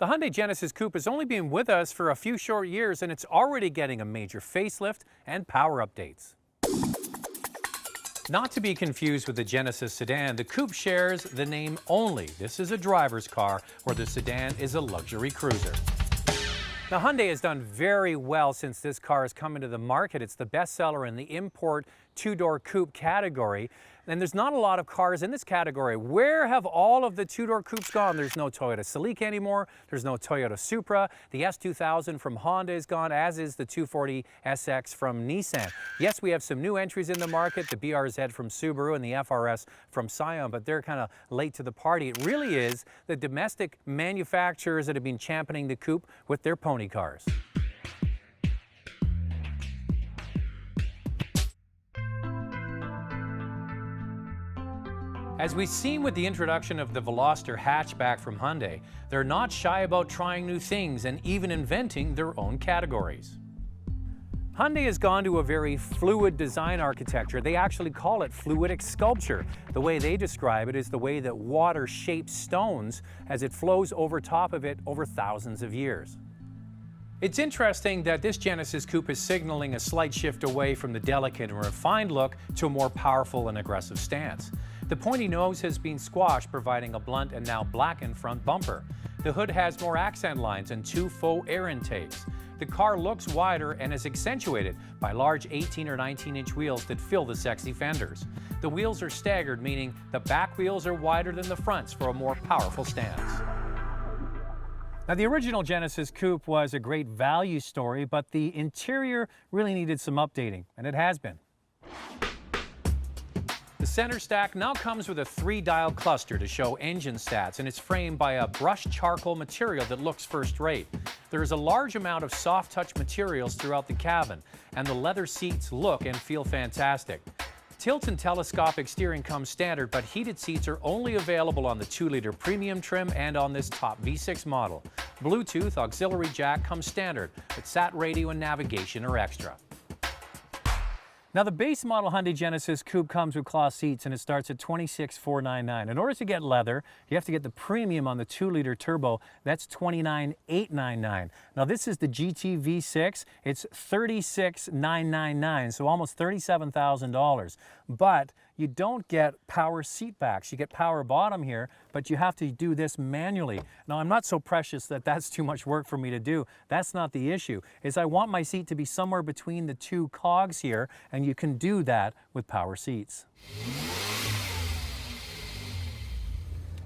The Hyundai Genesis Coupe has only been with us for a few short years and it's already getting a major facelift and power updates. Not to be confused with the Genesis sedan, the Coupe shares the name only. This is a driver's car where the sedan is a luxury cruiser. Now, Hyundai has done very well since this car has come into the market. It's the bestseller in the import two-door coupe category. And there's not a lot of cars in this category. Where have all of the two-door coupes gone? There's no Toyota Celica anymore. There's no Toyota Supra. The S2000 from Honda is gone, as is the 240 SX from Nissan. Yes, we have some new entries in the market, the BRZ from Subaru and the FRS from Scion, but they're kind of late to the party. It really is the domestic manufacturers that have been championing the coupe with their pony cars. As we've seen with the introduction of the Veloster hatchback from Hyundai, they're not shy about trying new things and even inventing their own categories. Hyundai has gone to a very fluid design architecture. They actually call it fluidic sculpture. The way they describe it is the way that water shapes stones as it flows over top of it over thousands of years. It's interesting that this Genesis Coupe is signaling a slight shift away from the delicate and refined look to a more powerful and aggressive stance. The pointy nose has been squashed, providing a blunt and now blackened front bumper. The hood has more accent lines and two faux air intakes. The car looks wider and is accentuated by large 18 or 19-inch wheels that fill the sexy fenders. The wheels are staggered, meaning the back wheels are wider than the fronts for a more powerful stance. Now, the original Genesis Coupe was a great value story, but the interior really needed some updating, and it has been. The center stack now comes with a 3-dial cluster to show engine stats, and it's framed by a brushed charcoal material that looks first-rate. There is a large amount of soft-touch materials throughout the cabin, and the leather seats look and feel fantastic. Tilt and telescopic steering comes standard, but heated seats are only available on the 2-liter premium trim and on this top V6 model. Bluetooth auxiliary jack comes standard, but sat radio and navigation are extra. Now, the base model Hyundai Genesis Coupe comes with cloth seats and it starts at $26,499. In order to get leather, you have to get the premium on the 2-liter turbo. That's $29,899. Now, this is the GT V6. It's $36,999, so almost $37,000. But you don't get power seat backs. You get power bottom here, but you have to do this manually. Now, I'm not so precious that that's too much work for me to do. That's not the issue. Is I want my seat to be somewhere between the two cogs here, and you can do that with power seats.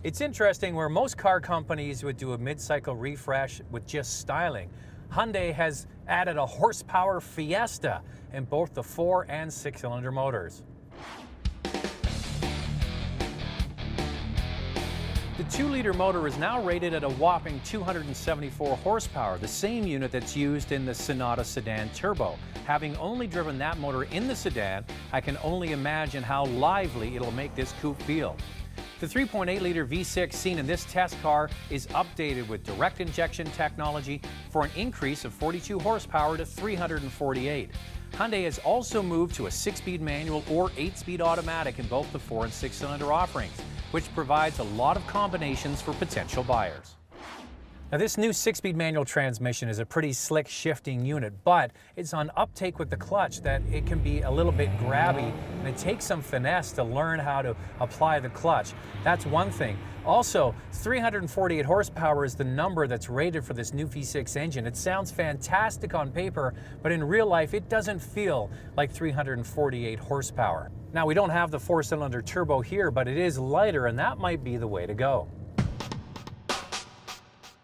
It's interesting, where most car companies would do a mid-cycle refresh with just styling, Hyundai has added a horsepower fiesta in both the 4- and 6-cylinder motors. The 2-liter motor is now rated at a whopping 274 horsepower, the same unit that's used in the Sonata sedan turbo. Having only driven that motor in the sedan, I can only imagine how lively it'll make this coupe feel. The 3.8-liter V6 seen in this test car is updated with direct injection technology for an increase of 42 horsepower to 348. Hyundai has also moved to a 6-speed manual or 8-speed automatic in both the 4- and 6-cylinder offerings, which provides a lot of combinations for potential buyers. Now, this new 6-speed manual transmission is a pretty slick shifting unit, but it's on uptake with the clutch that it can be a little bit grabby, and it takes some finesse to learn how to apply the clutch. That's one thing. Also, 348 horsepower is the number that's rated for this new V6 engine. It sounds fantastic on paper, but in real life, it doesn't feel like 348 horsepower. Now, we don't have the 4-cylinder turbo here, but it is lighter, and that might be the way to go.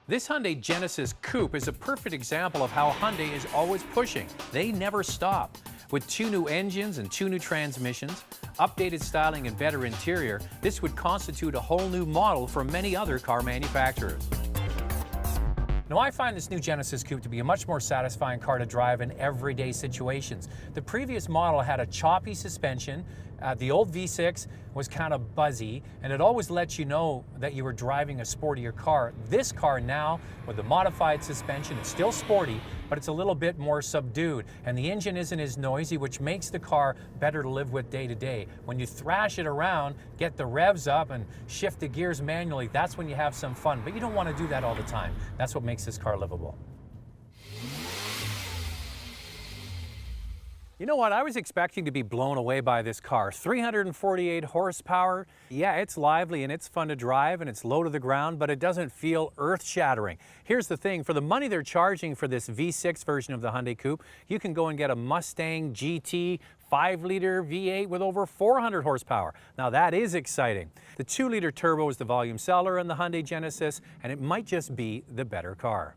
This Hyundai Genesis Coupe is a perfect example of how Hyundai is always pushing. They never stop. With 2 new engines and 2 new transmissions, updated styling and better interior, this would constitute a whole new model for many other car manufacturers. Now, I find this new Genesis Coupe to be a much more satisfying car to drive in everyday situations. The previous model had a choppy suspension. The old V6 was kind of buzzy, and it always let you know that you were driving a sportier car. This car now, with the modified suspension, it's still sporty, but it's a little bit more subdued. And the engine isn't as noisy, which makes the car better to live with day to day. When you thrash it around, get the revs up and shift the gears manually, that's when you have some fun. But you don't want to do that all the time. That's what makes this car livable. You know what? I was expecting to be blown away by this car. 348 horsepower. Yeah, it's lively and it's fun to drive and it's low to the ground, but it doesn't feel earth-shattering. Here's the thing. For the money they're charging for this V6 version of the Hyundai Coupe, you can go and get a Mustang GT 5-liter V8 with over 400 horsepower. Now that is exciting. The 2-liter turbo is the volume seller in the Hyundai Genesis, and it might just be the better car.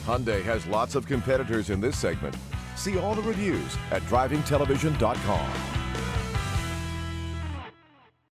Hyundai has lots of competitors in this segment. See all the reviews at drivingtelevision.com.